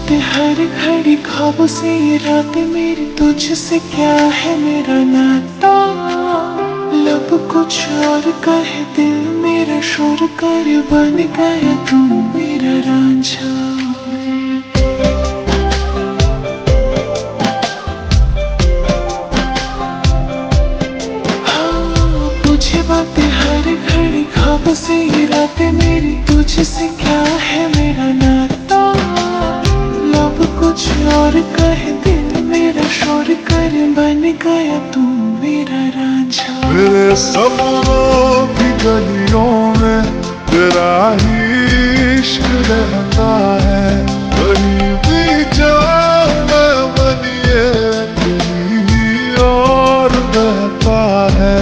बातें हर घड़ी ख्वाबों से ये रातें मेरी तुझसे क्या है मेरा नाता। लब कुछ और कहे दिल मेरा शोर कर बन गया तू मेरा रांझा। मुझे बातें हर घड़ी ख्वाबों से ये रातें मेरी तुझसे क्या है मेरा नाता। लब कुछ और कहे दिल मेरा शोर कर बन गया तू मेरा रांझा। मेरे सपनों की गलियों में तेरा ही इश्क रहता है। कहीं भी जाना बनिए कहीं और बहता है।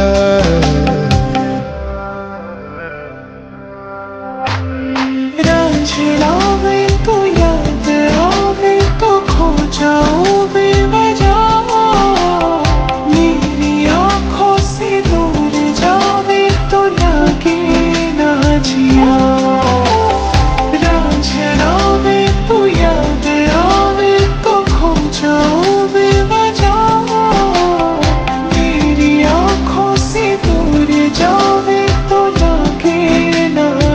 रांझा आवे तो याद आवे तो खो जाओ।